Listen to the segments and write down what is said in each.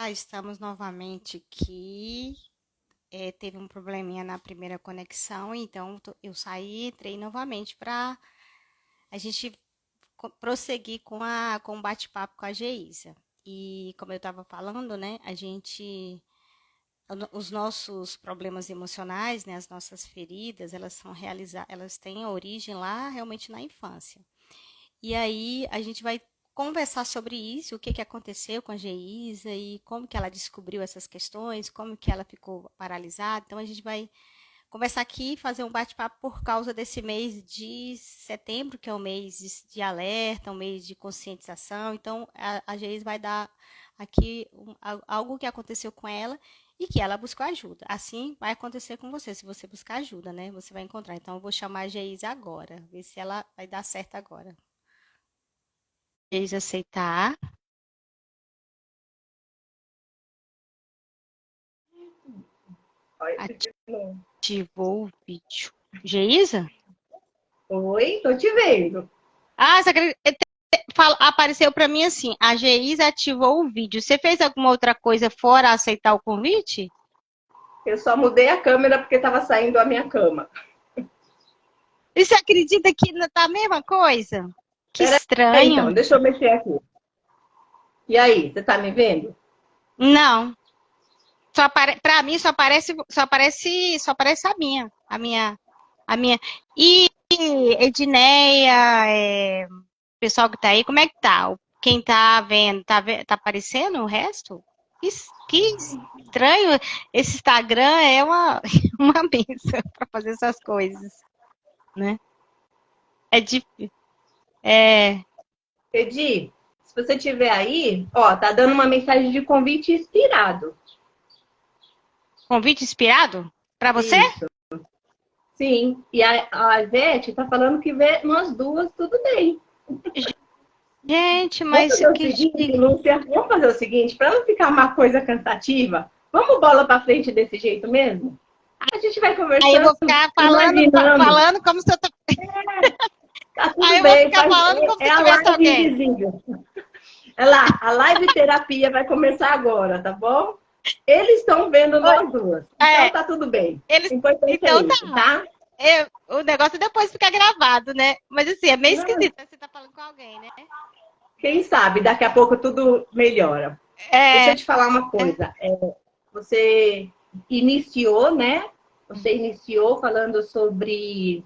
Estamos novamente aqui. Teve um probleminha na primeira conexão, então eu saí e entrei novamente para a gente prosseguir com o bate-papo com a Geisa. E como eu estava falando, né, os nossos problemas emocionais, né, as nossas feridas, elas têm origem lá realmente na infância. E aí a gente vai conversar sobre isso, o que que aconteceu com a Geisa e como que ela descobriu essas questões, como que ela ficou paralisada. Então a gente vai conversar aqui, fazer um bate-papo por causa desse mês de setembro, que é um mês de alerta, um mês de conscientização. Então a Geisa vai dar aqui algo que aconteceu com ela e que ela buscou ajuda. Assim vai acontecer com você, se você buscar ajuda, né? Você vai encontrar. Então eu vou chamar a Geisa agora, ver se ela vai dar certo agora. Eles aceitar, Olha, de novo. ativou o vídeo. Geisa? Oi, tô te vendo. Apareceu para mim assim, a Geisa ativou o vídeo. Você fez alguma outra coisa fora aceitar o convite? Eu só mudei a câmera porque estava saindo a minha cama. E você acredita que tá a mesma coisa? Que Pera aí, então, estranho. deixa eu mexer aqui. E aí, você tá me vendo? Não, para mim só aparece a minha. E Edneia, pessoal que tá aí, como é que tá? Quem tá vendo, tá aparecendo o resto? Que estranho. Esse Instagram é uma, uma benção para fazer essas coisas, né? É difícil. É, Edi, se você tiver aí, ó, tá dando uma mensagem de convite inspirado. convite inspirado para você? Isso. Sim. E a Ivete tá falando que vê nós duas tudo bem. Gente, Vamos mas fazer o que seguinte, Lúcia? Vamos fazer o seguinte, para não ficar uma coisa cansativa, vamos bola para frente desse jeito mesmo? A gente vai aí eu conversando, vou ficar imaginando. falando como se eu Tá aí tudo eu vou bem, ficar faz, falando como se a tivesse live alguém. invisível. É lá, a live terapia vai começar agora, tá bom? Eles estão vendo nós duas, então É, tá tudo bem. eles O importante é então tá. isso, tá? O negócio depois fica gravado, né? Mas assim, é meio Não, esquisito, né? Você tá falando com alguém, né? quem sabe daqui a pouco tudo melhora. Deixa eu É, te falar uma coisa. Você iniciou, né? Você iniciou falando sobre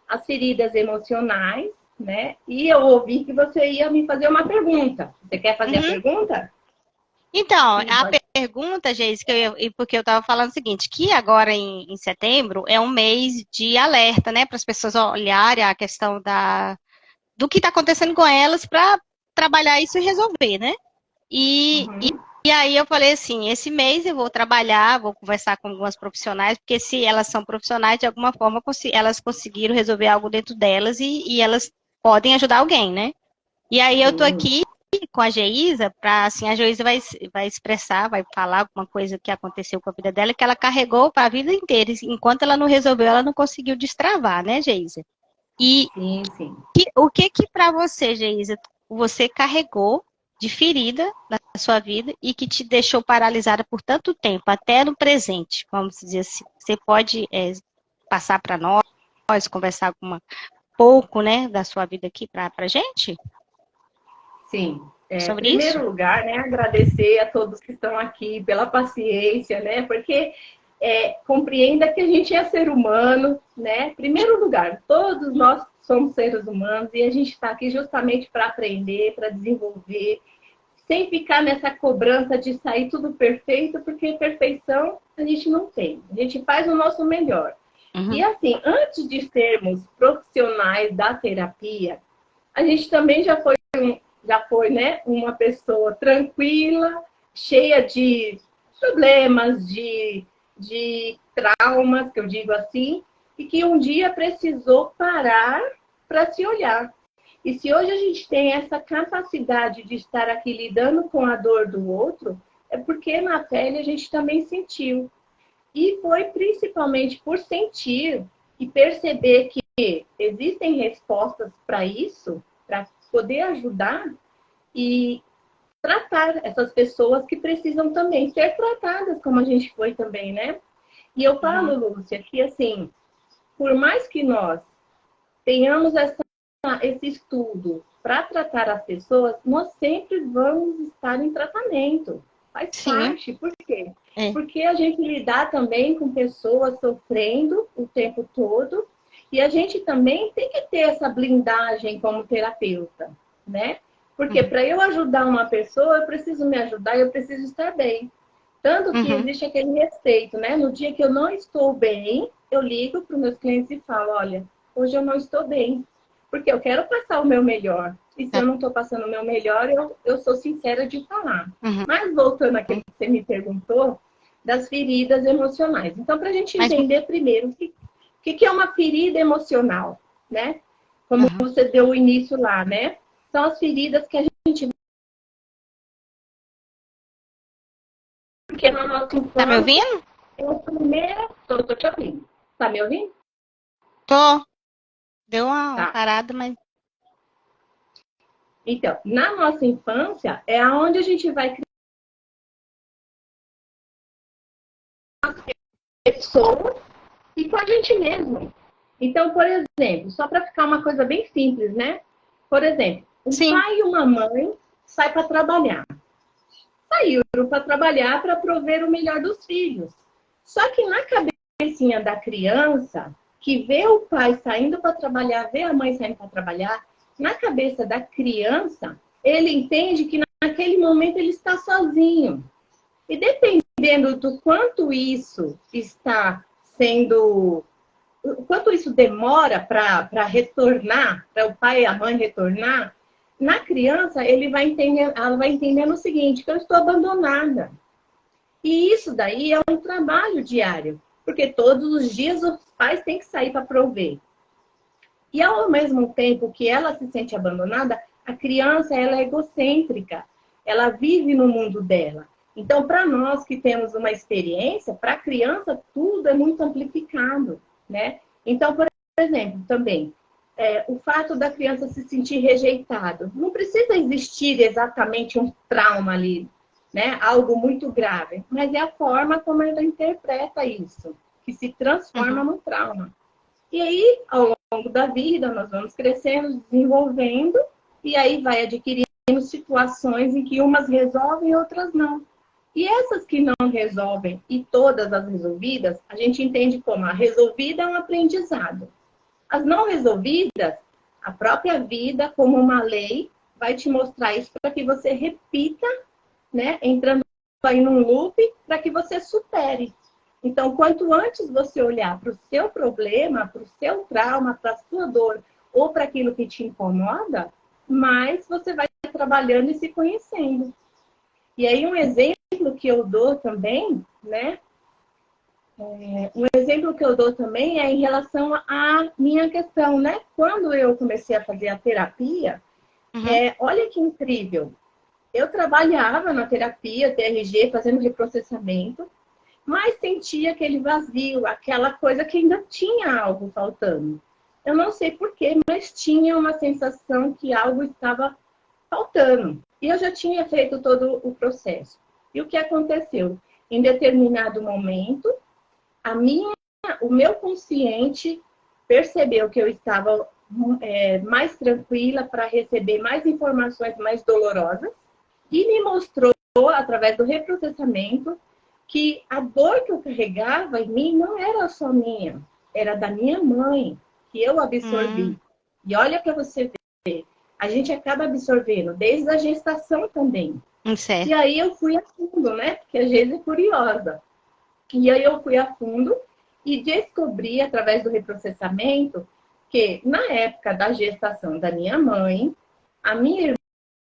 as feridas emocionais, né? E eu ouvi que você ia me fazer uma pergunta. Você quer fazer a uhum. pergunta? Então, Sim, a pode. pergunta, Geis, porque eu estava falando o seguinte, que agora em setembro é um mês de alerta, né, para as pessoas olharem a questão do que está acontecendo com elas para trabalhar isso e resolver, né? E, e, Uhum. e aí eu falei assim, esse mês eu vou trabalhar, vou conversar com algumas profissionais, porque se elas são profissionais, de alguma forma elas conseguiram resolver algo dentro delas e elas podem ajudar alguém, né? E aí eu tô Sim, aqui com a Geisa, para assim, a Geisa vai expressar, vai falar alguma coisa que aconteceu com a vida dela, que ela carregou para a vida inteira. Enquanto ela não resolveu, ela não conseguiu destravar, né, Geisa? E sim, sim. o que que para você, Geisa, você carregou de ferida na sua vida e que te deixou paralisada por tanto tempo, até no presente, vamos dizer assim. Você pode passar para nós, conversar pouco, né, da sua vida aqui para a gente Sim. Em sobre isso? primeiro lugar, né, agradecer a todos que estão aqui pela paciência, né? Porque compreenda que a gente é ser humano, né? Em primeiro lugar, todos nós somos seres humanos e a gente está aqui justamente para aprender, para desenvolver, sem ficar nessa cobrança de sair tudo perfeito, porque perfeição a gente não tem. A gente faz o nosso melhor. E Uhum. assim, antes de sermos profissionais da terapia, a gente também já foi, né, uma pessoa tranquila, cheia de problemas, de traumas, que eu digo assim, e que um dia precisou parar para se olhar. E se hoje a gente tem essa capacidade de estar aqui lidando com a dor do outro, é porque na pele a gente também sentiu. E foi principalmente por sentir e perceber que existem respostas para isso, para poder ajudar, e tratar essas pessoas que precisam também ser tratadas como a gente foi também, né? E eu falo, Lúcia, que assim, por mais que nós tenhamos esse estudo para tratar as pessoas, nós sempre vamos estar em tratamento. Faz Sim, parte. Por quê? é. Porque a gente lidar também com pessoas sofrendo o tempo todo e a gente também tem que ter essa blindagem como terapeuta, né? Porque Uhum, para eu ajudar uma pessoa, eu preciso me ajudar e eu preciso estar bem. Tanto que uhum, existe aquele respeito, né? No dia que eu não estou bem, eu ligo para os meus clientes e falo, olha, hoje eu não estou bem, porque eu quero passar o meu melhor. E se eu tá, não estou passando o meu melhor, eu sou sincera de falar. uhum. Mas voltando àquilo que você me perguntou, das feridas emocionais. Então, para a gente Mas, entender primeiro o que é uma ferida emocional, né? Como uhum. você deu o início lá, né? São as feridas que a gente... Porque na nossa Tá me infância, ouvindo? é a primeira... Tô te ouvindo. Tá me ouvindo? Tô. Deu uma Tá. parada, mas. Então, na nossa infância, é aonde a gente vai criar pessoas e com a gente mesmo. Então, por exemplo, só para ficar uma coisa bem simples, né? Por exemplo, um Sim. pai e uma mãe saem para trabalhar. Saíram para trabalhar para prover o melhor dos filhos. Só que na cabecinha da criança, que vê o pai saindo para trabalhar, vê a mãe saindo para trabalhar, na cabeça da criança, ele entende que naquele momento ele está sozinho. E dependendo do quanto isso está sendo, o quanto isso demora para retornar, para o pai e a mãe retornar, na criança ela vai entendendo o seguinte, que eu estou abandonada. E isso daí é um trabalho diário, porque todos os dias os pais têm que sair para prover. E ao mesmo tempo que ela se sente abandonada, a criança ela é egocêntrica, ela vive no mundo dela. Então, para nós que temos uma experiência, para a criança tudo é muito amplificado, né? Então, por exemplo, também o fato da criança se sentir rejeitada, não precisa existir exatamente um trauma ali, né? Algo muito grave, mas é a forma como ela interpreta isso, que se transforma Uhum. no trauma. E aí, ao longo da vida, nós vamos crescendo, desenvolvendo, e aí vai adquirindo situações em que umas resolvem e outras não. E essas que não resolvem e todas as resolvidas, a gente entende como a resolvida é um aprendizado. As não resolvidas, a própria vida, como uma lei, vai te mostrar isso para que você repita, né? Entrando aí num loop, para que você supere. Então, quanto antes você olhar para o seu problema, para o seu trauma, para a sua dor ou para aquilo que te incomoda, mais você vai trabalhando e se conhecendo. E aí, um exemplo que eu dou também, né? Um exemplo que eu dou também é em relação à minha questão, né? Quando eu comecei a fazer a terapia, Uhum. olha que incrível. Eu trabalhava na terapia, TRG, fazendo reprocessamento, mas sentia aquele vazio, aquela coisa que ainda tinha algo faltando. Eu não sei porquê, mas tinha uma sensação que algo estava faltando. E eu já tinha feito todo o processo. E o que aconteceu? Em determinado momento, o meu consciente percebeu que eu estava mais tranquila para receber mais informações mais dolorosas e me mostrou, através do reprocessamento, que a dor que eu carregava em mim não era só minha, era da minha mãe, que eu absorvi. E olha para você ver, a gente acaba absorvendo desde a gestação também. E Certo. aí eu fui a fundo, né? Porque a gente é curiosa. E aí eu fui a fundo e descobri, através do reprocessamento, que na época da gestação da minha mãe, a minha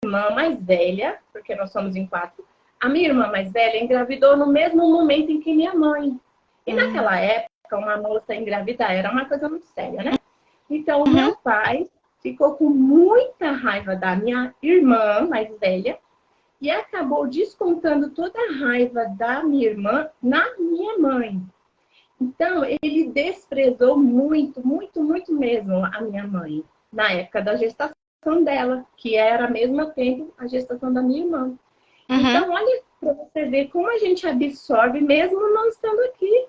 irmã mais velha, porque nós somos em quatro, a minha irmã mais velha engravidou no mesmo momento em que minha mãe. E Uhum. naquela época, uma moça engravidar era uma coisa muito séria, né? Então, o Uhum. meu pai ficou com muita raiva da minha irmã mais velha e acabou descontando toda a raiva da minha irmã na minha mãe. Então, ele desprezou muito, muito, muito mesmo a minha mãe na época da gestação. dela, que era ao mesmo tempo a gestação da minha irmã. Uhum. Então, olha para você ver como a gente absorve mesmo não estando aqui.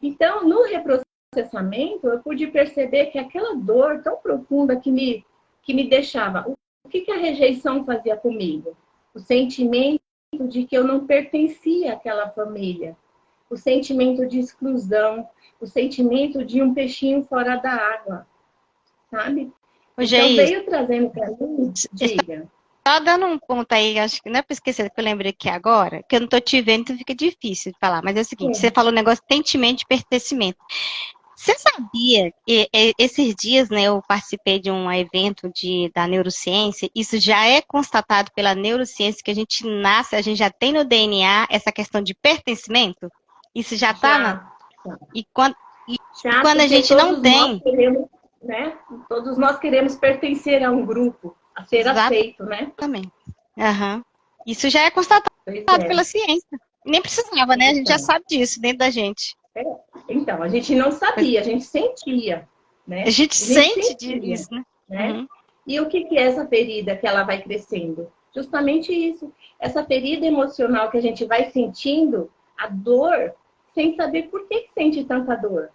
Então, no reprocessamento, eu pude perceber que aquela dor tão profunda que me deixava. O que, que a rejeição fazia comigo? O sentimento de que eu não pertencia àquela família. O sentimento de exclusão. O sentimento de um peixinho fora da água. Sabe? Ô, Então, Geis, veio trazendo para mim, diga. só dando um ponto aí, acho que não é para esquecer que eu lembrei aqui agora, que eu não tô te vendo, então fica difícil de falar. Mas é o seguinte, você Sim, falou o negócio de sentimento de pertencimento. Você sabia que esses dias, né, eu participei de um evento da neurociência, isso já é constatado pela neurociência, que a gente nasce, a gente já tem no DNA essa questão de pertencimento? Isso já está na... já. E quando, e Já, quando a porque gente não todos nós tem, queremos, né? Todos nós queremos pertencer a um grupo, a ser aceito, né? exatamente. Aham. Isso já é constatado Pois é. pela ciência. Nem precisava, né? A gente já Então, sabe disso dentro da gente. é. Então, a gente não sabia, a gente sentia, A né? gente A gente sente sentia, isso, né? né? Uhum, E o que é essa ferida que ela vai crescendo? Justamente isso. Essa ferida emocional que a gente vai sentindo, a dor, sem saber por que sente tanta dor.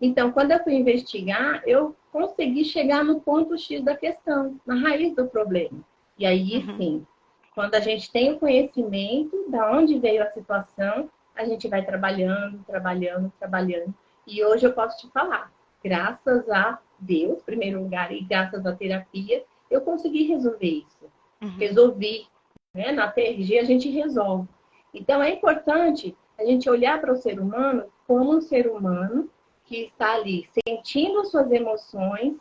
Então, quando eu fui investigar, eu consegui chegar no ponto X da questão, na raiz do problema. E aí, uhum, sim, quando a gente tem o conhecimento da onde veio a situação, a gente vai trabalhando, trabalhando, trabalhando. E hoje eu posso te falar, graças a Deus, em primeiro lugar, e graças à terapia, eu consegui resolver isso. uhum, Resolvi, né? Na TRG a gente resolve. Então é importante a gente olhar para o ser humano como um ser humano que está ali sentindo suas emoções,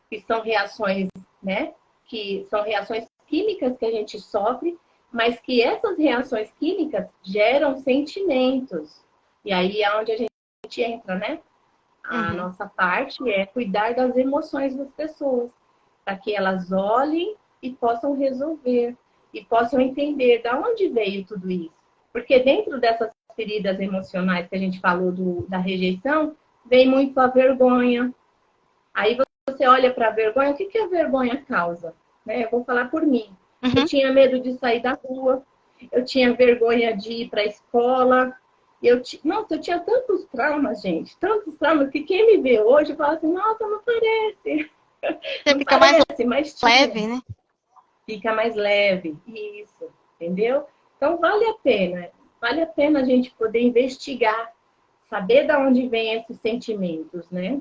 que são reações, né? Que são reações químicas que a gente sofre, mas que essas reações químicas geram sentimentos. E aí é onde a gente entra, né? A uhum. nossa parte é cuidar das emoções das pessoas, para que elas olhem e possam resolver, e possam entender de onde veio tudo isso. Porque dentro dessas feridas emocionais que a gente falou da rejeição, vem muito a vergonha. Aí você olha para a vergonha, o que, que a vergonha causa? Né? Eu vou falar por mim. Eu Uhum. tinha medo de sair da rua, eu tinha vergonha de ir para a escola. Nossa, eu tinha tantos traumas, gente, tantos traumas, que quem me vê hoje fala assim, nossa, não parece. Você Não fica mais parece, mas tinha. leve, né? Fica mais leve. Isso, entendeu? Então vale a pena a gente poder investigar, saber de onde vêm esses sentimentos, né?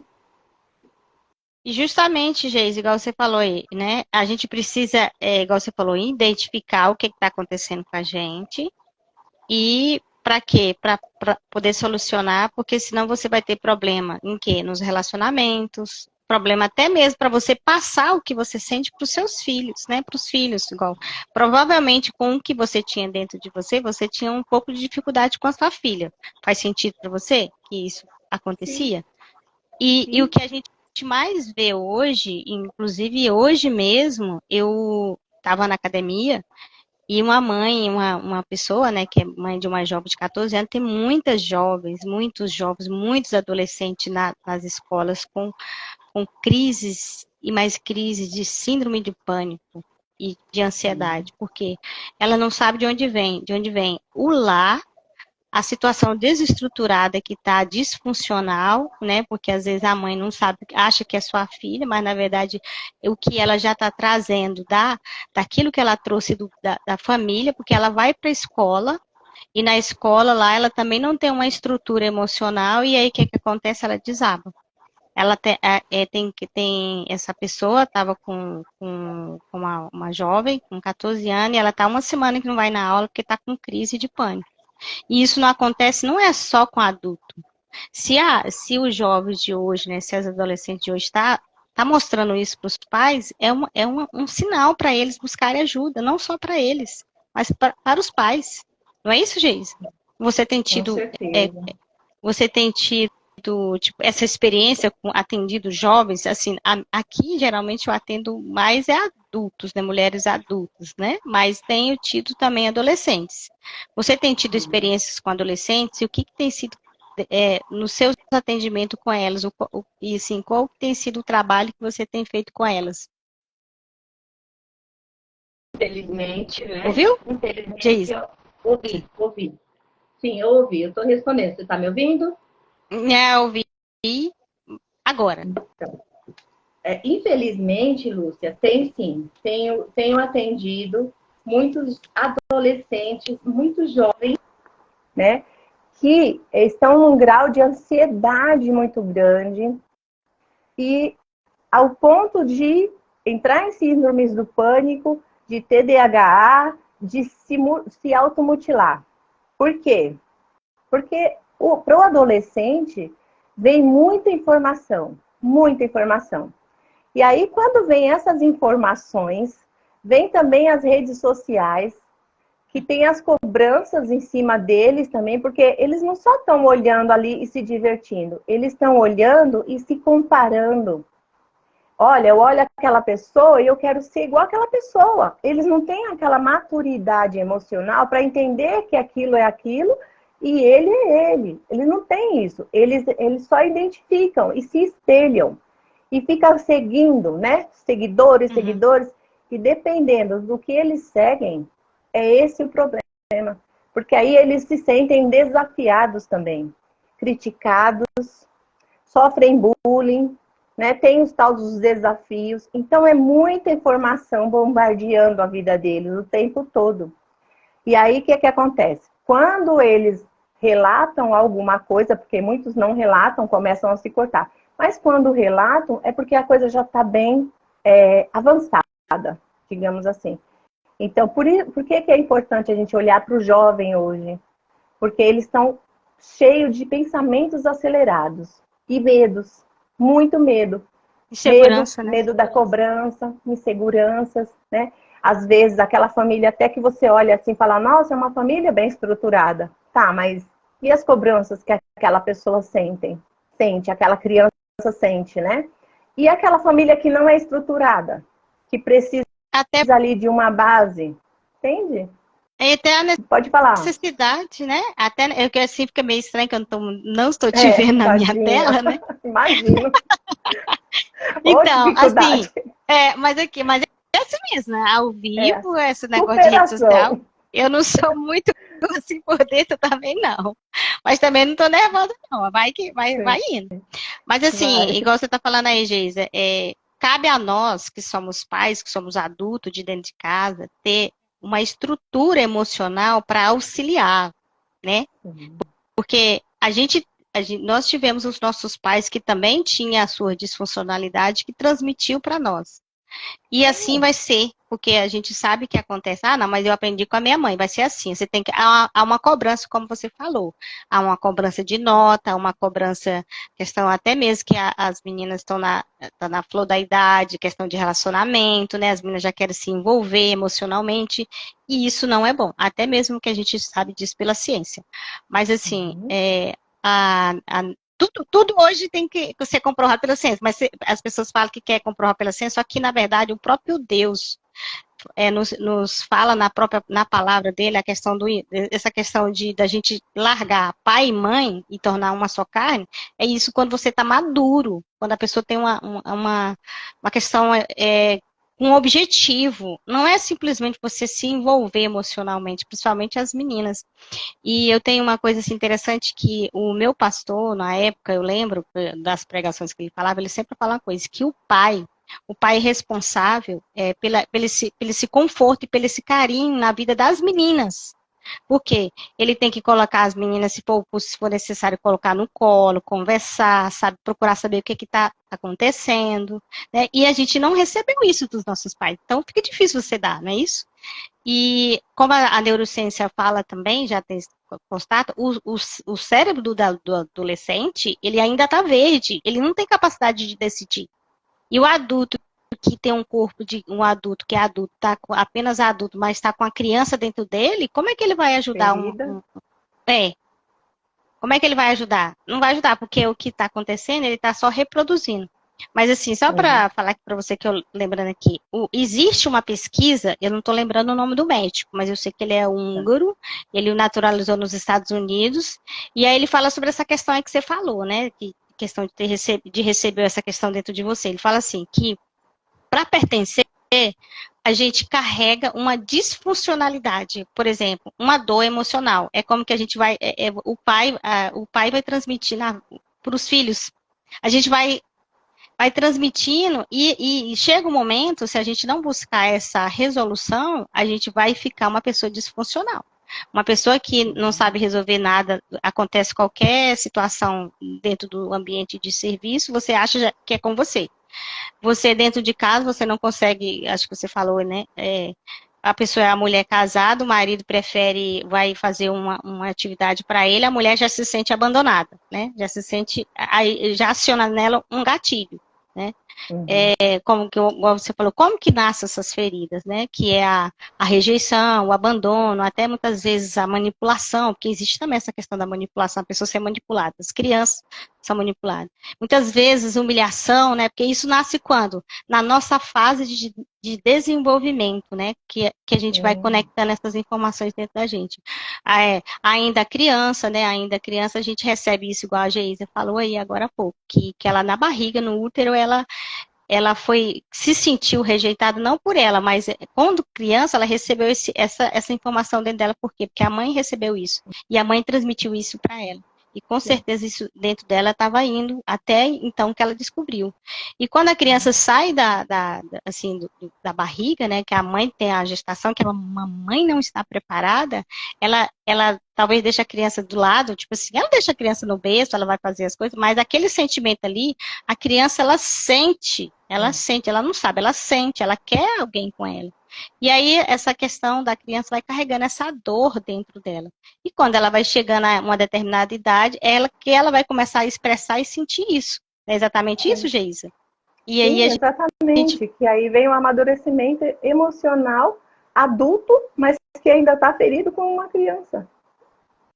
E justamente, Geis, igual você falou aí, né? A gente precisa, igual você falou, identificar o que está acontecendo com a gente e para quê? Para poder solucionar, porque senão você vai ter problema em quê? Nos relacionamentos, problema até mesmo para você passar o que você sente para os seus filhos, né? Para os filhos, igual. Provavelmente com o que você tinha dentro de você, você tinha um pouco de dificuldade com a sua filha. Faz sentido para você que isso Sim, acontecia? E o sim. que a gente mais vê hoje, inclusive hoje mesmo, eu estava na academia e uma mãe, uma pessoa, né, que é mãe de uma jovem de 14 anos, tem muitas jovens, muitos adolescentes nas escolas com crises e mais crises de síndrome de pânico e de Sim. ansiedade, porque ela não sabe de onde vem o lar, a situação desestruturada que está disfuncional, né? Porque às vezes a mãe não sabe, acha que é sua filha, mas na verdade o que ela já está trazendo daquilo que ela trouxe da família, porque ela vai para a escola e na escola lá ela também não tem uma estrutura emocional e aí o que, que acontece? Ela desaba. Ela tem essa pessoa estava com uma jovem com 14 anos e ela está uma semana que não vai na aula porque está com crise de pânico. E isso não acontece, não é só com adulto. Se os jovens de hoje, né, se as adolescentes de hoje tá mostrando isso para os pais, um sinal para eles buscarem ajuda, não só para eles, mas para os pais. Não é isso, Geise? Você tem Com tido, é, certeza. você tem tido tipo, essa experiência com atendido jovens, assim, aqui geralmente eu atendo mais adultos, né, mulheres adultas, né, mas tenho tido também adolescentes. Você tem tido experiências com adolescentes e o que, que tem sido no seu atendimento com elas, e assim, qual tem sido o trabalho que você tem feito com elas? Infelizmente, né? Ouviu? Infelizmente, Diz. eu ouvi. Sim, eu ouvi. Eu estou respondendo. Você está me ouvindo? Ouvi agora. Infelizmente, Lúcia, tem sim. Tenho atendido muitos adolescentes, muito jovens, né? Que estão num grau de ansiedade muito grande e ao ponto de entrar em síndromes do pânico, de TDAH, de se automutilar. Por quê? Porque para o adolescente vem muita informação, muita informação. E aí, quando vem essas informações, vem também as redes sociais, que tem as cobranças em cima deles também, porque eles não só estão olhando ali e se divertindo, eles estão olhando e se comparando. Olha, eu olho aquela pessoa e eu quero ser igual àquela pessoa. Eles não têm aquela maturidade emocional para entender que aquilo é aquilo e ele é ele. Eles não têm isso. Eles só identificam e se espelham. E ficam seguindo, né? Seguidores, seguidores. E dependendo do que eles seguem, é esse o problema. Porque aí eles se sentem desafiados também. Criticados, sofrem bullying, né? Tem os tais dos desafios. Então é muita informação bombardeando a vida deles o tempo todo. E aí o que acontece? Quando eles relatam alguma coisa, porque muitos não relatam, começam a se cortar. Mas quando relatam, é porque a coisa já está bem avançada, digamos assim. Então, por que é importante a gente olhar para o jovem hoje? Porque eles estão cheios de pensamentos acelerados e medos, muito medo. Insegurança, né? Medo da cobrança, inseguranças, né? Às vezes, aquela família até que você olha assim e fala, nossa, é uma família bem estruturada. Tá, mas e as cobranças que aquela pessoa sente, aquela criança sente, né? E aquela família que não é estruturada, que precisa Até, ali de uma base, entende? até a Pode falar. necessidade, né? Até eu que assim fica meio estranho que eu não estou te vendo na minha Tadinha. tela, né? Imagino. Ô, Então, assim, dificuldade. mas é assim mesmo, né? Ao É, vivo, esse negócio de rede social, superação. eu não sou muito assim por dentro também, não. Mas também não tô nervosa, não. Vai que vai indo. Mas assim, Vai. igual você tá falando aí, Geisa, cabe a nós que somos pais, que somos adultos de dentro de casa, ter uma estrutura emocional para auxiliar, né? Porque nós tivemos os nossos pais que também tinham a sua disfuncionalidade que transmitiu para nós. E assim vai ser, porque a gente sabe que acontece. Ah, não, mas eu aprendi com a minha mãe, vai ser assim. Você tem que. Há uma cobrança, como você falou. Há uma cobrança de nota, há uma cobrança, questão até mesmo que as meninas estão na flor da idade, questão de relacionamento, né? As meninas já querem se envolver emocionalmente, e isso não é bom. Até mesmo que a gente sabe disso pela ciência. Mas assim, a, a tudo hoje tem que ser comprovado pela ciência, mas as pessoas falam que quer comprovar pela ciência, só que, na verdade, o próprio Deus nos fala na palavra dele essa questão da gente largar pai e mãe e tornar uma só carne, é isso quando você está maduro, quando a pessoa tem uma questão um objetivo, não é simplesmente você se envolver emocionalmente, principalmente as meninas. E eu tenho uma coisa assim, interessante que o meu pastor, na época, eu lembro das pregações que ele falava, ele sempre falava uma coisa, que o pai é responsável pelo esse conforto e pelo esse carinho na vida das meninas. Por quê? Ele tem que colocar as meninas, se for necessário, colocar no colo, conversar, sabe, procurar saber o que está acontecendo, né? E a gente não recebeu isso dos nossos pais. Então fica difícil você dar, não é isso? E como a neurociência fala também, já tem constata, o cérebro do adolescente, ele ainda está verde, ele não tem capacidade de decidir. E o adulto que tem um corpo de um adulto que é adulto, apenas adulto, mas está com a criança dentro dele, como é que ele vai ajudar como é que ele vai ajudar? Não vai ajudar, porque o que está acontecendo, ele está só reproduzindo. Mas assim, só para falar para você que eu lembrando aqui, existe uma pesquisa, eu não estou lembrando o nome do médico, mas eu sei que ele é húngaro, ele o naturalizou nos Estados Unidos, e aí ele fala sobre essa questão aí que você falou, né? Questão de receber essa questão dentro de você. Ele fala assim, que para pertencer, a gente carrega uma disfuncionalidade, por exemplo, uma dor emocional. É como que a gente vai, o pai vai transmitir para os filhos. A gente vai transmitindo e chega um momento, se a gente não buscar essa resolução, a gente vai ficar uma pessoa disfuncional. Uma pessoa que não sabe resolver nada, acontece qualquer situação dentro do ambiente de serviço, você acha que é com você. Você dentro de casa, você não consegue, acho que você falou, né? A pessoa é a mulher casada, o marido vai fazer uma atividade para ele, a mulher já se sente abandonada, né? Já se sente, aí já aciona nela um gatilho, né? Uhum. Como você falou, como que nascem essas feridas, né? Que é a rejeição, o abandono, até muitas vezes a manipulação, porque existe também essa questão da manipulação, a pessoa ser manipulada, as crianças são manipuladas. Muitas vezes humilhação, né? Porque isso nasce quando? Na nossa fase de desenvolvimento, né? Que a gente vai conectando essas informações dentro da gente. Ainda criança, né? Ainda criança, a gente recebe isso, igual a Geisa falou aí agora há pouco, que ela na barriga, no útero, ela se sentiu rejeitada não por ela, mas quando criança ela recebeu essa informação dentro dela. Por quê? Porque a mãe recebeu isso e a mãe transmitiu isso para ela. E com certeza isso dentro dela estava indo até então que ela descobriu. E quando a criança sai assim, da barriga, né, que a mãe tem a gestação, que a mamãe não está preparada, ela talvez deixa a criança do lado, tipo assim, ela deixa a criança no berço, ela vai fazer as coisas, mas aquele sentimento ali, a criança, ela sente, ela não sabe, ela sente, ela quer alguém com ela. E aí, essa questão da criança vai carregando essa dor dentro dela. E quando ela vai chegando a uma determinada idade, ela vai começar a expressar e sentir isso. É exatamente isso, Geisa? E aí Sim, exatamente. Que aí vem o amadurecimento emocional adulto, mas que ainda está ferido como uma criança.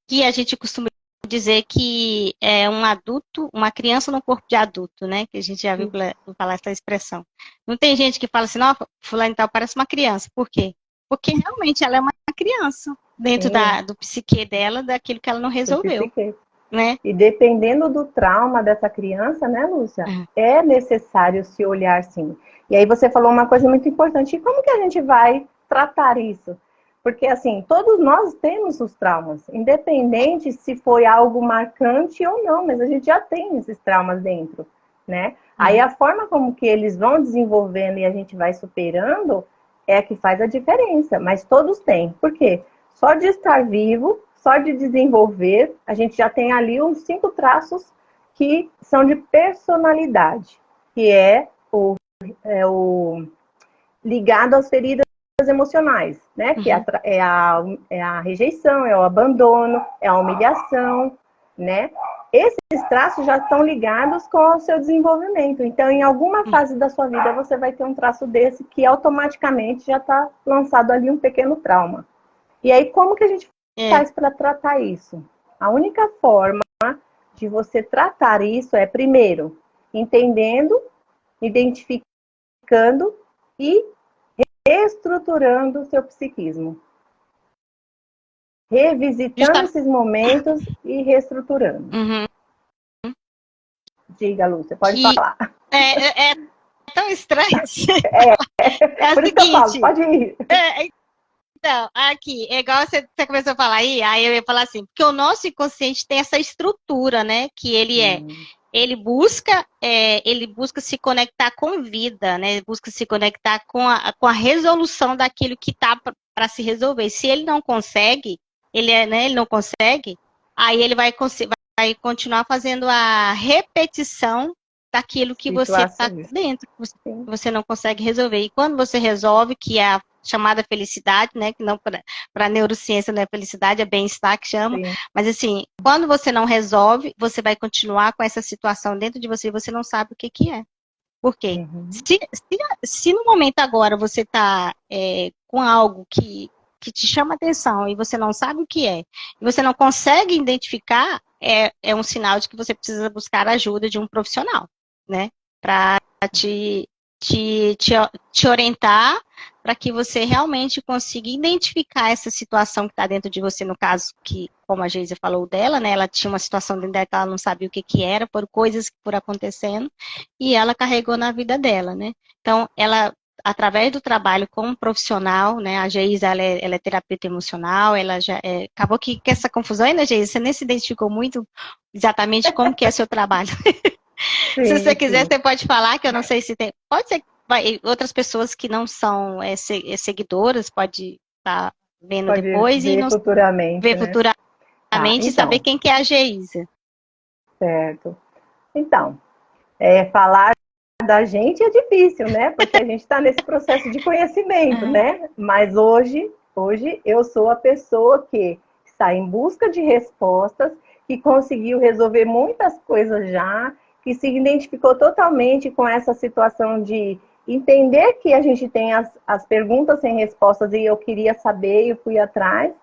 Que a gente costuma dizer que é um adulto, uma criança no corpo de adulto, né? Que a gente já viu falar essa expressão. Não tem gente que fala assim, não, fulano tal parece uma criança. Por quê? Porque realmente ela é uma criança dentro do psique dela, daquilo que ela não resolveu, né? E dependendo do trauma dessa criança, né, Lúcia, é necessário se olhar sim. E aí você falou uma coisa muito importante. E como que a gente vai tratar isso? Porque, assim, todos nós temos os traumas, independente se foi algo marcante ou não, mas a gente já tem esses traumas dentro, né? Aí a forma como que eles vão desenvolvendo e a gente vai superando é a que faz a diferença, mas todos têm. Por quê? Só de estar vivo, só de desenvolver, a gente já tem ali uns 5 traços que são de personalidade, que é o ligado às feridas emocionais, né? Que é a rejeição, é o abandono, é a humilhação, né? Esses traços já estão ligados com o seu desenvolvimento. Então, em alguma fase da sua vida, você vai ter um traço desse que automaticamente já está lançado ali um pequeno trauma. E aí, como que a gente faz para tratar isso? A única forma de você tratar isso é, primeiro, entendendo, identificando e reestruturando o seu psiquismo. Revisitando esses momentos e reestruturando. Diga, Lúcia, pode falar. É tão estranho. É por isso que eu falo, pode ir. Então, aqui, é igual você começou a falar aí eu ia falar assim, porque o nosso inconsciente tem essa estrutura, né, que ele busca se conectar com vida, né, busca se conectar com a resolução daquilo que está para se resolver. Se ele não consegue, ele não consegue, aí ele vai continuar fazendo a repetição daquilo que você está dentro, que você não consegue resolver. E quando você resolve, que é a chamada felicidade, né, que não para a neurociência não é felicidade, é bem-estar que chama, mas assim, quando você não resolve, você vai continuar com essa situação dentro de você e você não sabe o que é. Por quê? Se no momento agora você está com algo que te chama atenção e você não sabe o que é, e você não consegue identificar, é um sinal de que você precisa buscar a ajuda de um profissional, né, para te orientar para que você realmente consiga identificar essa situação que está dentro de você, no caso, que, como a Geisa falou dela, né, ela tinha uma situação dentro dela que ela não sabia o que era, por coisas que foram acontecendo, e ela carregou na vida dela, né. Então, através do trabalho com um profissional, né? A Geisa, ela é terapeuta emocional, ela já acabou que essa confusão aí, né, Geisa? Você nem se identificou muito exatamente como que é seu trabalho. Se você Sim, quiser, sim. você pode falar, que eu não sei se tem. Pode ser que outras pessoas que não são seguidoras, pode estar vendo Pode depois e ver não futuramente, ver né? Tá, futuramente e saber então, quem que é a Geisa. certo. Então, falar da gente é difícil, né? Porque a gente está nesse processo de conhecimento, Aham. né? Mas hoje eu sou a pessoa que está em busca de respostas, que conseguiu resolver muitas coisas já, que se identificou totalmente com essa situação de entender que a gente tem as perguntas sem respostas e eu queria saber e eu fui atrás.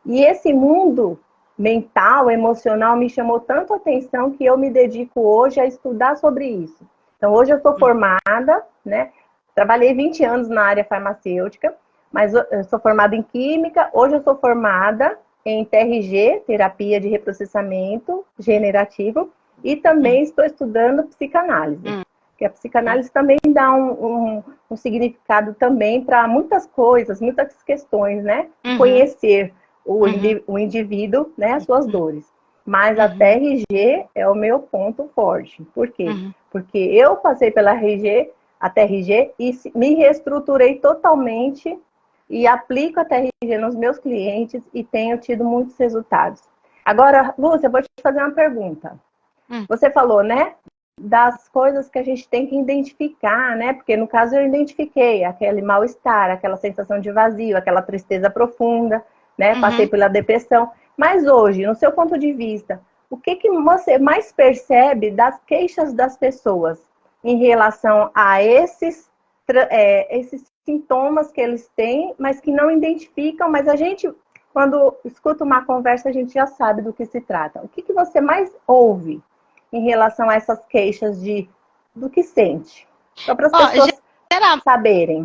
E esse mundo mental, emocional, me chamou tanto a atenção que eu me dedico hoje a estudar sobre isso. Então, hoje eu sou formada, né? Trabalhei 20 anos na área farmacêutica, mas eu sou formada em química. Hoje eu sou formada em TRG, terapia de reprocessamento generativo, e também estou estudando psicanálise. Que a psicanálise também dá um significado também para muitas coisas, muitas questões, né? Uhum, Conhecer uhum, o indivíduo, né, as suas dores. Mas a uhum, TRG é o meu ponto forte. Por quê? uhum. Porque eu passei pela RG, a TRG e me reestruturei totalmente e aplico a TRG nos meus clientes e tenho tido muitos resultados. Agora, Lúcia, eu vou te fazer uma pergunta. Hum. Você falou, né, das coisas que a gente tem que identificar, né? Porque no caso eu identifiquei aquele mal-estar, aquela sensação de vazio, aquela tristeza profunda, né? Passei Uhum. pela depressão. Mas hoje, no seu ponto de vista, o que que você mais percebe das queixas das pessoas em relação a esses sintomas que eles têm, mas que não identificam, mas a gente, quando escuta uma conversa, a gente já sabe do que se trata. O que que você mais ouve em relação a essas queixas do que sente? Só para as Ó, pessoas geral, saberem.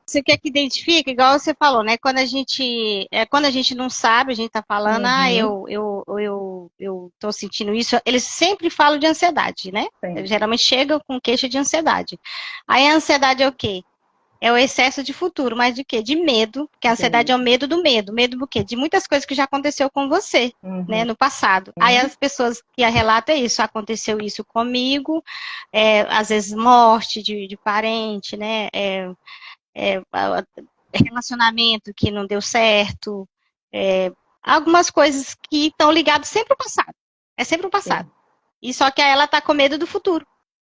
você quer que identifique, igual você falou, né? Quando a gente não sabe, a gente tá falando, Uhum, eu tô sentindo isso. Eles sempre falam de ansiedade, né? Eles sempre. geralmente chegam com queixa de ansiedade. Aí a ansiedade é o quê? É o excesso de futuro, mas de quê? De medo, porque a De ansiedade é o medo. medo do medo. Medo do quê? De muitas coisas que já aconteceu com você, né, Uhum, no passado. Aí as pessoas que a relatam é isso, aconteceu isso comigo, às vezes morte de parente, né, é, relacionamento que não deu certo, é, algumas coisas que estão ligadas sempre ao passado. É sempre o passado. sim. E só que aí ela está com medo do futuro,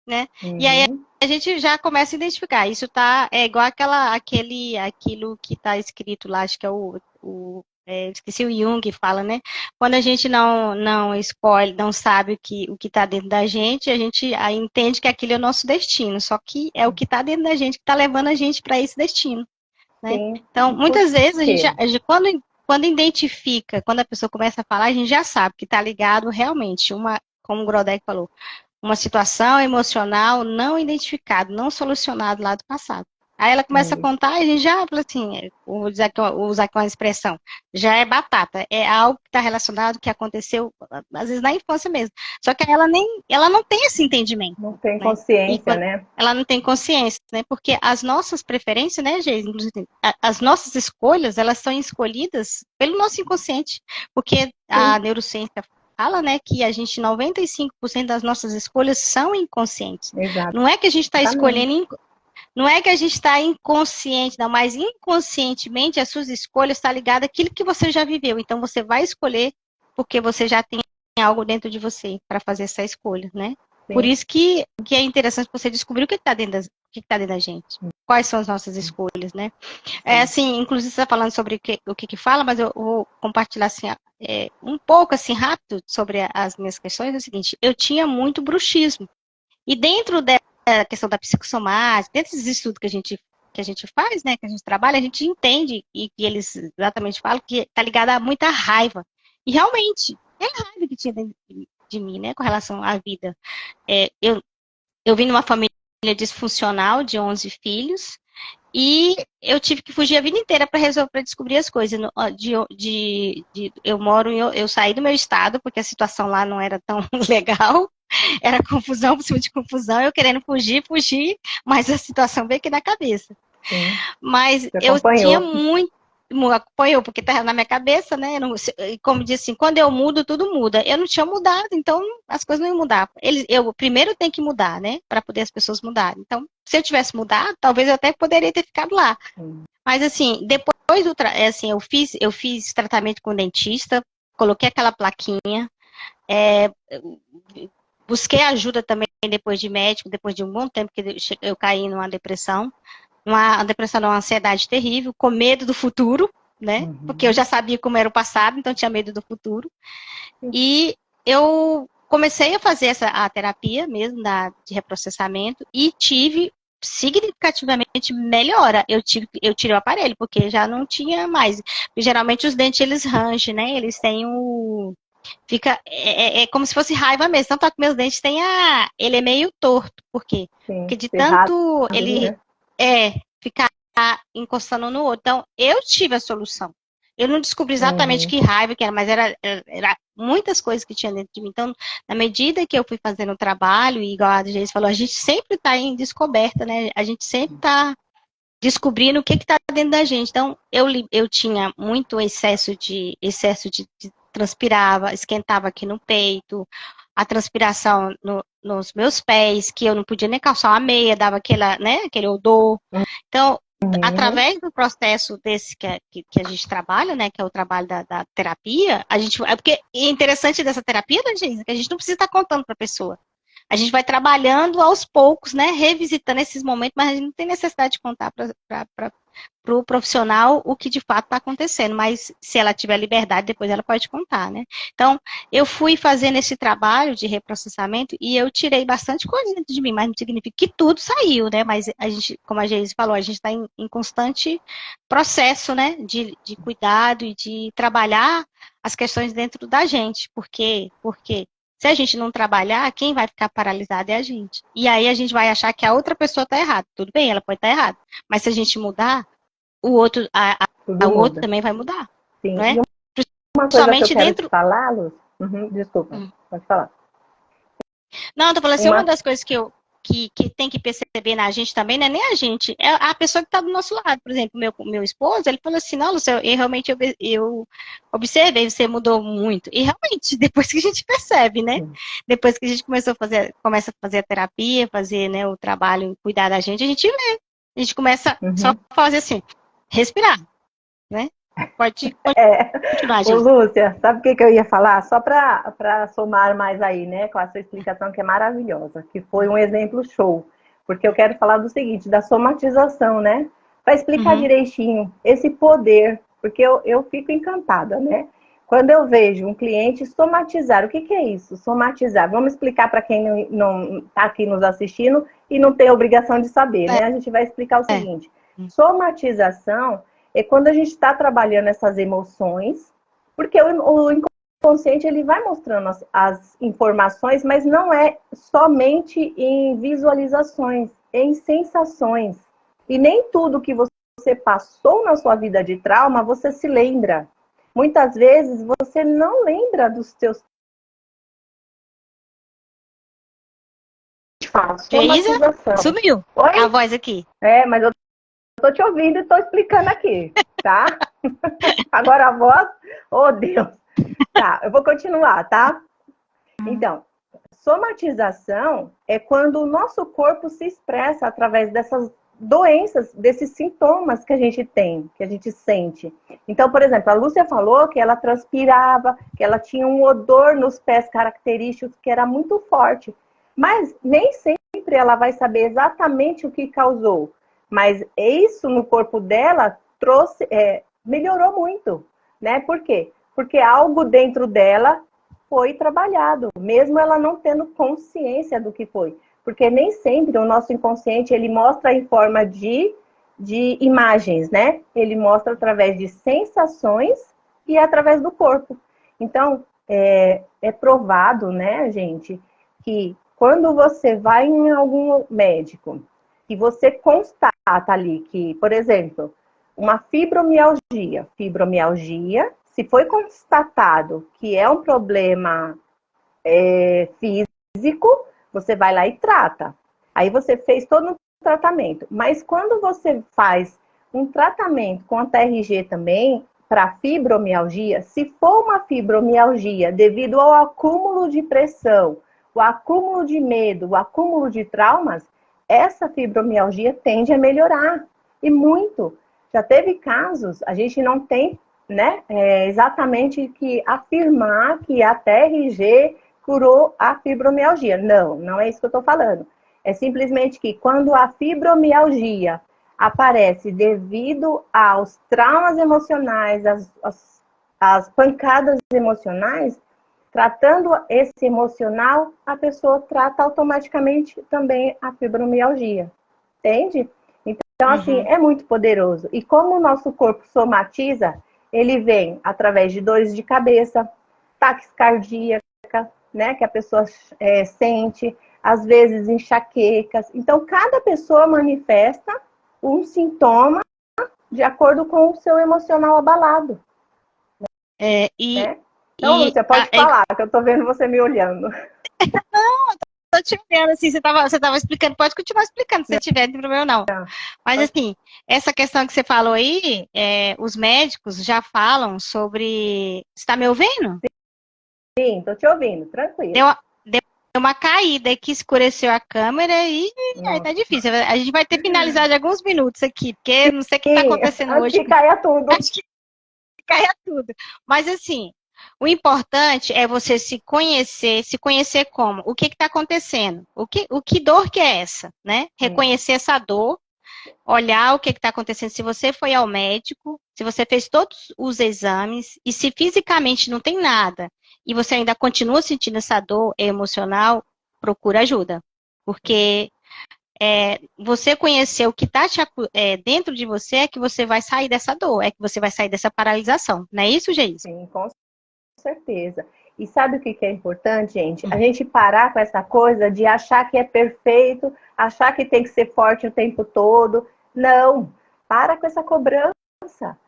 né? E aí Uhum, a gente já começa a identificar. Isso é igual aquilo que está escrito lá, acho que é esqueci o Jung que fala, né? Quando a gente não escolhe, não sabe o que está dentro da gente, a gente aí entende que aquilo é o nosso destino. Só que é o que está dentro da gente que está levando a gente para esse destino, né? sim. Então, Por muitas vezes quê? quando identifica, quando a pessoa começa a falar, a gente já sabe que está ligado realmente, como o Grodeck falou, uma situação emocional não identificada, não solucionada lá do passado. Aí ela começa a É isso. contar e a gente já fala assim, vou usar aqui uma expressão, já é batata, é algo que está relacionado, que aconteceu, às vezes, na infância mesmo. Só que ela não tem esse entendimento, Não tem né? E consciência, né? ela não tem consciência, né? Porque as nossas preferências, né, Geise, inclusive, as nossas escolhas, elas são escolhidas pelo nosso inconsciente. Porque a Sim, neurociência fala, né, que a gente, 95% das nossas escolhas são inconscientes. Não é que a gente está exatamente. escolhendo, não é que a gente está inconsciente, não, mas inconscientemente as suas escolhas estão ligadas àquilo que você já viveu. Então você vai escolher porque você já tem algo dentro de você para fazer essa escolha, né? Por Sim. isso que é interessante você descobrir o que está dentro, o que tá dentro da gente. Quais são as nossas escolhas, né? É Sim. assim, inclusive você está falando sobre o que fala, mas eu vou compartilhar assim, um pouco assim rápido sobre as minhas questões. É o seguinte, eu tinha muito bruxismo. E dentro da questão da psicossomática, dentro desses estudos que a gente faz, né, que a gente trabalha, a gente entende e eles exatamente falam que está ligado a muita raiva. E realmente, é a raiva que tinha dentro de mim, né, com relação à vida. Eu vim numa família disfuncional de 11 filhos e eu tive que fugir a vida inteira para resolver, para descobrir as coisas. Eu saí do meu estado porque a situação lá não era tão legal. Era confusão por cima de confusão, eu querendo fugir, mas a situação veio aqui na cabeça. Sim. Mas Você eu tinha acompanhou. muito. Acompanhou, porque estava na minha cabeça, né? Eu não, como disse assim, quando eu mudo, tudo muda. Eu não tinha mudado, então as coisas não iam mudar. Eu primeiro tenho que mudar, né? Para poder as pessoas mudarem. Então, se eu tivesse mudado, talvez eu até poderia ter ficado lá. Mas assim, depois assim, eu fiz tratamento com o dentista, coloquei aquela plaquinha, é, busquei ajuda também depois de médico, depois de um bom tempo que eu caí numa depressão. Uma depressão, uma ansiedade terrível, com medo do futuro, né? Porque eu já sabia como era o passado, então tinha medo do futuro. E eu comecei a fazer a terapia mesmo de reprocessamento e tive significativamente melhora. Eu tirei o aparelho, porque já não tinha mais. Geralmente os dentes eles rangem, né? Eles têm o. Fica. É como se fosse raiva mesmo. Tanto é que meus dentes têm a. Ele é meio torto. Por quê? Sim, Porque de cerrado, tanto ele né? ficar encostando um no outro. Então, eu tive a solução. Eu não descobri exatamente Uhum. que raiva que era, mas era muitas coisas que tinha dentro de mim. Então, na medida que eu fui fazendo o trabalho, e igual a gente falou, a gente sempre está em descoberta, né? A gente sempre está descobrindo o que está dentro da gente. Então, eu tinha muito excesso de transpirava, esquentava aqui no peito, a transpiração nos meus pés, que eu não podia nem calçar uma meia, dava aquele odor. Então, Uhum. através do processo desse que a gente trabalha, né, que é o trabalho da terapia, porque é interessante dessa terapia, né, gente, que a gente não precisa estar contando para a pessoa. A gente vai trabalhando aos poucos, né, revisitando esses momentos, mas a gente não tem necessidade de contar para o profissional o que de fato está acontecendo, mas se ela tiver liberdade, depois ela pode contar, né? Então, eu fui fazendo esse trabalho de reprocessamento e eu tirei bastante coisa dentro de mim, mas não significa que tudo saiu, né? Mas a gente, como a Geise falou, a gente está em constante processo, né, de cuidado e de trabalhar as questões dentro da gente, porque se a gente não trabalhar, quem vai ficar paralisado é a gente. E aí a gente vai achar que a outra pessoa está errada. Tudo bem, ela pode estar errada. Mas se a gente mudar, o outro, Tudo o outro muda. também vai mudar, Sim. não é? E uma coisa que eu Somente quero te dentro. falar, Luz, desculpa, pode falar. Não, eu tô falando assim, uma Uma, das coisas que tem que perceber na gente também, não é nem a gente, é a pessoa que está do nosso lado. Por exemplo, meu esposo, ele falou assim, não, Lúcia, realmente eu observei, você mudou muito. E realmente, depois que a gente percebe, né? Depois que a gente começa a fazer a terapia, fazer, né, o trabalho, cuidar da gente, a gente vê. A gente começa só uhum. a fazer assim, respirar, né? Pode É, continuar, ô, gente. Lúcia, sabe o que eu ia falar? Só para somar mais aí, né, com a sua explicação que é maravilhosa, que foi um exemplo show. Porque eu quero falar do seguinte, da somatização, né? Para explicar Uhum. direitinho esse poder, porque eu fico encantada, né? Quando eu vejo um cliente somatizar, o que é isso? Somatizar. Vamos explicar para quem não está aqui nos assistindo e não tem obrigação de saber, né? A gente vai explicar o É. seguinte: somatização é quando a gente está trabalhando essas emoções, porque o inconsciente ele vai mostrando as informações, mas não é somente em visualizações, é em sensações. E nem tudo que você passou na sua vida de trauma, você se lembra. Muitas vezes você não lembra dos seus Geisa, somatização. sumiu a Oi? voz aqui. Mas eu tô te ouvindo e tô explicando aqui, tá? Agora a voz, oh Deus. Tá, eu vou continuar, tá? Então, somatização é quando o nosso corpo se expressa através dessas doenças, desses sintomas que a gente tem, que a gente sente. Então, por exemplo, a Lúcia falou que ela transpirava, que ela tinha um odor nos pés característico que era muito forte. Mas nem sempre ela vai saber exatamente o que causou. Mas isso no corpo dela melhorou muito, né? Por quê? Porque algo dentro dela foi trabalhado, mesmo ela não tendo consciência do que foi. Porque nem sempre o nosso inconsciente ele mostra em forma de imagens, né? Ele mostra através de sensações e através do corpo. Então, é provado, né, gente, que quando você vai em algum médico e você constata ali que, por exemplo, uma fibromialgia, se foi constatado que é um problema físico, você vai lá e trata. Aí você fez todo um tratamento. Mas quando você faz um tratamento com a TRG também, para fibromialgia, se for uma fibromialgia devido ao acúmulo de pressão, o acúmulo de medo, o acúmulo de traumas, essa fibromialgia tende a melhorar. E muito. Já teve casos, a gente não tem, né, exatamente que afirmar que a TRG curou a fibromialgia. Não, não é isso que eu estou falando. É simplesmente que quando a fibromialgia aparece devido aos traumas emocionais, as pancadas emocionais, tratando esse emocional, a pessoa trata automaticamente também a fibromialgia. Entende? Então, assim, é muito poderoso. E como o nosso corpo somatiza, ele vem através de dores de cabeça, taquicardia, né, que a pessoa sente, às vezes enxaquecas. Então, cada pessoa manifesta um sintoma de acordo com o seu emocional abalado. Né? Então, Lúcia, pode falar, que eu tô vendo você me olhando. Não, tô te vendo, assim, você tava explicando, pode continuar explicando, se você tiver, não tem problema não. Mas, assim, essa questão que você falou aí, os médicos já falam sobre... Você tá me ouvindo? Sim, tô te ouvindo, tranquilo. Deu uma caída que escureceu a câmera e aí tá difícil. A gente vai ter que finalizar de alguns minutos aqui, porque não sei o que tá acontecendo hoje. Acho que caia tudo. Acho que caia tudo. Mas, assim, o importante é você se conhecer como? O que está acontecendo? O que dor que é essa, né? Reconhecer essa dor, olhar o que está acontecendo. Se você foi ao médico, se você fez todos os exames, e se fisicamente não tem nada, e você ainda continua sentindo essa dor emocional, procura ajuda. Porque você conhecer o que está dentro de você é que você vai sair dessa dor, é que você vai sair dessa paralisação. Não é isso, Geise? Sim, com certeza. E sabe o que é importante, gente? A gente parar com essa coisa de achar que é perfeito, achar que tem que ser forte o tempo todo. Não, para com essa cobrança.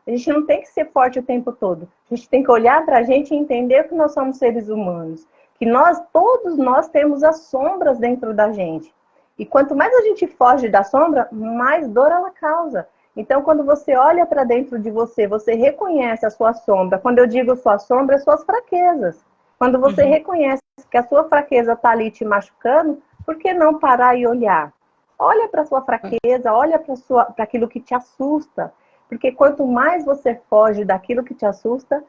A gente não tem que ser forte o tempo todo. A gente tem que olhar para a gente e entender que nós somos seres humanos. Que todos nós temos as sombras dentro da gente. E quanto mais a gente foge da sombra, mais dor ela causa. Então, quando você olha para dentro de você, você reconhece a sua sombra. Quando eu digo sua sombra, é suas fraquezas. Quando você reconhece que a sua fraqueza está ali te machucando, por que não parar e olhar? Olha para a sua fraqueza, olha para aquilo que te assusta. Porque quanto mais você foge daquilo que te assusta,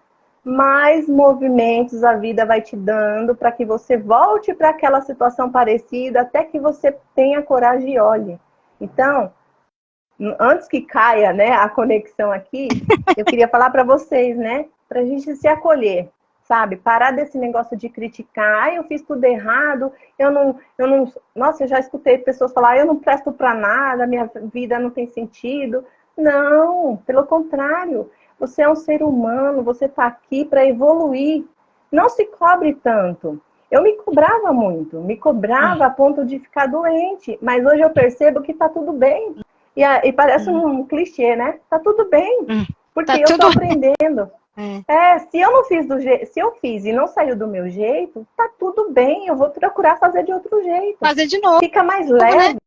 mais movimentos a vida vai te dando para que você volte para aquela situação parecida, até que você tenha coragem e olhe. Então, antes que caia, né, a conexão aqui, eu queria falar para vocês, né, para a gente se acolher, sabe? Parar desse negócio de criticar, eu fiz tudo errado, eu não... Nossa, eu já escutei pessoas falar, eu não presto para nada, minha vida não tem sentido. Não, pelo contrário, você é um ser humano, você está aqui para evoluir. Não se cobre tanto. Eu me cobrava muito, me cobrava a ponto de ficar doente, mas hoje eu percebo que está tudo bem. E parece um clichê, né? Tá tudo bem, porque eu tô aprendendo. Se eu não fiz se eu fiz e não saiu do meu jeito, tá tudo bem, eu vou procurar fazer de outro jeito. Fazer de novo. Fica mais leve,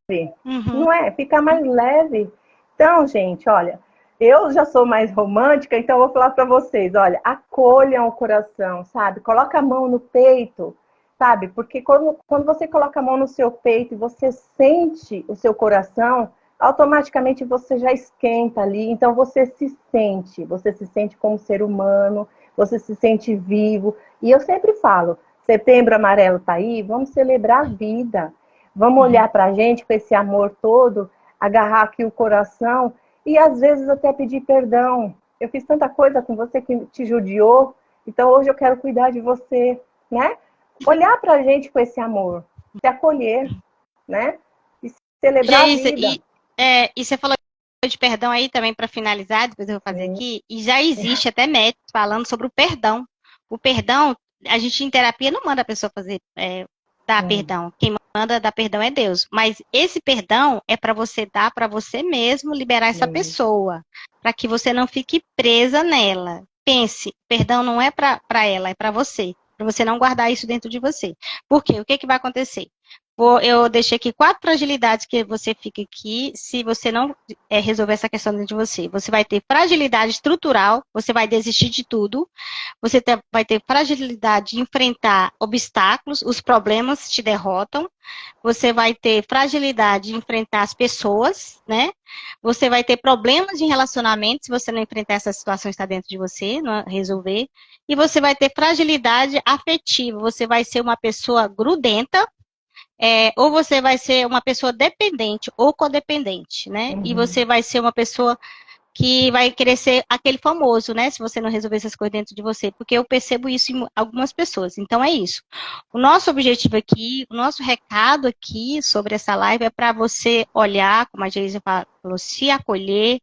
não é? Fica mais leve. Então, gente, olha, eu já sou mais romântica, então eu vou falar para vocês, olha, acolham o coração, sabe? Coloca a mão no peito, sabe? Porque quando você coloca a mão no seu peito e você sente o seu coração, automaticamente você já esquenta ali, então você se sente como ser humano, você se sente vivo. E eu sempre falo, Setembro Amarelo tá aí, vamos celebrar a vida, vamos olhar pra gente com esse amor todo, agarrar aqui o coração e às vezes até pedir perdão. Eu fiz tanta coisa com você que te judiou, então hoje eu quero cuidar de você, né? Olhar pra gente com esse amor, se acolher, né? E celebrar a vida. E você falou de perdão aí também para finalizar, depois eu vou fazer aqui, e já existe até médicos falando sobre o perdão. O perdão, a gente em terapia não manda a pessoa dar perdão. Quem manda dar perdão é Deus. Mas esse perdão é para você dar para você mesmo, liberar essa pessoa, para que você não fique presa nela. Pense, perdão não é para ela, é para você. para você não guardar isso dentro de você. Por quê? O que que vai acontecer? Eu deixei aqui 4 fragilidades que você fica aqui, se você não resolver essa questão dentro de você. Você vai ter fragilidade estrutural, você vai desistir de tudo, você vai ter fragilidade de enfrentar obstáculos, os problemas te derrotam, você vai ter fragilidade de enfrentar as pessoas, né? Você vai ter problemas de relacionamento, se você não enfrentar essas situações que está dentro de você, não resolver. E você vai ter fragilidade afetiva, você vai ser uma pessoa grudenta, ou você vai ser uma pessoa dependente ou codependente, né? E você vai ser uma pessoa que vai querer ser aquele famoso, né? Se você não resolver essas coisas dentro de você. Porque eu percebo isso em algumas pessoas. Então é isso. O nosso objetivo aqui, o nosso recado aqui sobre essa live é para você olhar, como a Geisa falou, se acolher,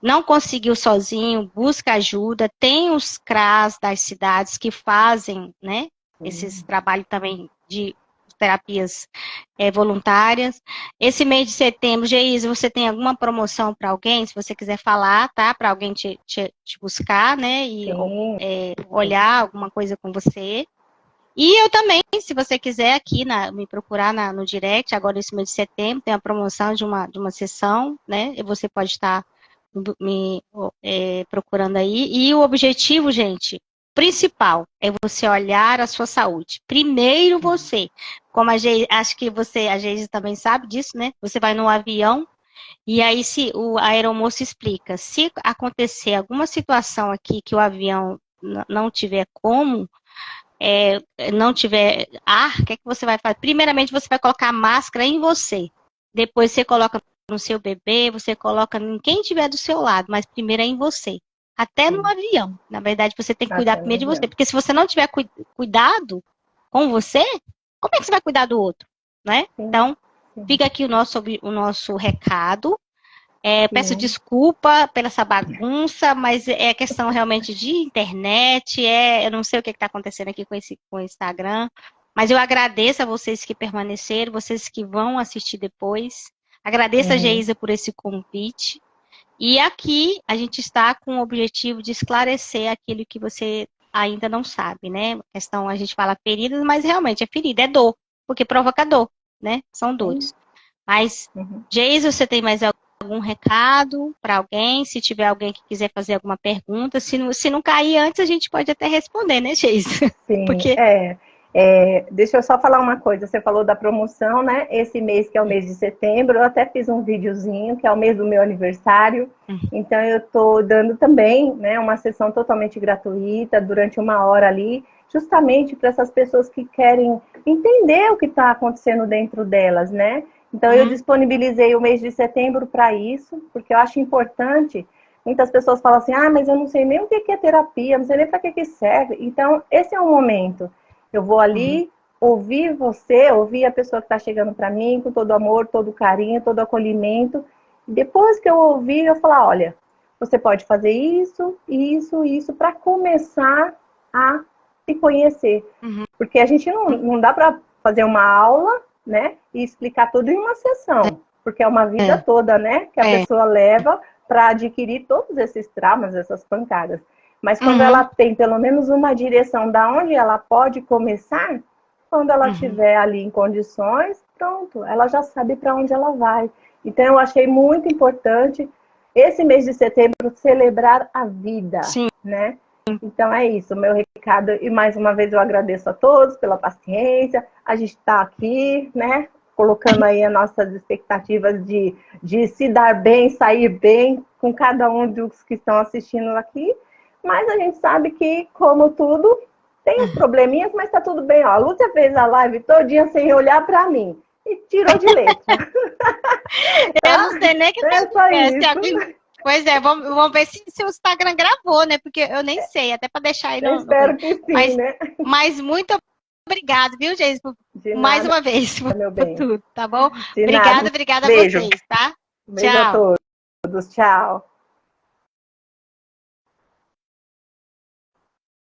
não conseguiu sozinho, busca ajuda. Tem os CRAs das cidades que fazem, né? Esses trabalhos também de terapias voluntárias. Esse mês de setembro, Geisa, você tem alguma promoção para alguém? Se você quiser falar, tá? Para alguém te buscar, né? E olhar alguma coisa com você. E eu também, se você quiser aqui me procurar no direct, agora esse mês de setembro, tem a promoção de uma sessão, né? E você pode estar me procurando aí. E o objetivo, gente, principal é você olhar a sua saúde. Primeiro você. Como acho que a Geise também sabe disso, né? Você vai no avião e aí se a aeromoça explica, se acontecer alguma situação aqui que o avião não tiver como, não tiver ar, o que é que você vai fazer? Primeiramente você vai colocar a máscara em você. Depois você coloca no seu bebê, você coloca em quem estiver do seu lado, mas primeiro é em você. Até no avião. Na verdade, você tem que cuidar primeiro de você. Porque se você não tiver cuidado com você, como é que você vai cuidar do outro? Né? Então, fica aqui o nosso recado. Peço desculpa pela essa bagunça, mas é questão realmente de internet. Eu não sei o que está acontecendo aqui com o Instagram. Mas eu agradeço a vocês que permaneceram, vocês que vão assistir depois. Agradeço a Geisa por esse convite. E aqui a gente está com o objetivo de esclarecer aquilo que você ainda não sabe, né? A questão, a gente fala feridas, mas realmente é ferida, é dor, porque provoca dor, né? São dores. Mas, Geisa, você tem mais algum recado para alguém? Se tiver alguém que quiser fazer alguma pergunta, se não cair antes, a gente pode até responder, né, Geisa? Sim, porque... deixa eu só falar uma coisa, você falou da promoção, né? Esse mês que é o mês de setembro, eu até fiz um videozinho, que é o mês do meu aniversário, então eu tô dando também, né, uma sessão totalmente gratuita, durante 1 hora ali, justamente para essas pessoas que querem entender o que está acontecendo dentro delas, né? Então eu disponibilizei o mês de setembro para isso, porque eu acho importante. Muitas pessoas falam assim, mas eu não sei nem o que é terapia, não sei nem para que serve. Então, esse é um momento. Eu vou ali ouvir você, ouvir a pessoa que está chegando para mim, com todo amor, todo carinho, todo acolhimento. Depois que eu ouvir, eu falar, olha, você pode fazer isso, isso, isso, para começar a se conhecer. Porque a gente não dá para fazer uma aula, né, e explicar tudo em uma sessão. Porque é uma vida toda, né, que a pessoa leva para adquirir todos esses traumas, essas pancadas. Mas quando ela tem pelo menos uma direção da onde ela pode começar, quando ela estiver ali em condições, pronto, ela já sabe para onde ela vai. Então eu achei muito importante esse mês de setembro celebrar a vida, né? Então é isso, meu recado. E mais uma vez eu agradeço a todos pela paciência. A gente está aqui, né? Colocando aí as nossas expectativas de se dar bem, sair bem com cada um dos que estão assistindo aqui. Mas a gente sabe que, como tudo, tem uns probleminhas, mas tá tudo bem. Ó, a Lúcia fez a live todinha sem olhar para mim e tirou de letra. Eu não sei nem o que acontece. Pois é, vamos ver se o Instagram gravou, né? Porque eu nem sei, até para deixar aí no... Eu espero que sim, né? Mas muito obrigada, viu, Geise? Mais uma vez, meu bem. Por tudo, tá bom? Obrigada a vocês, tá? Beijo a todos. Tchau.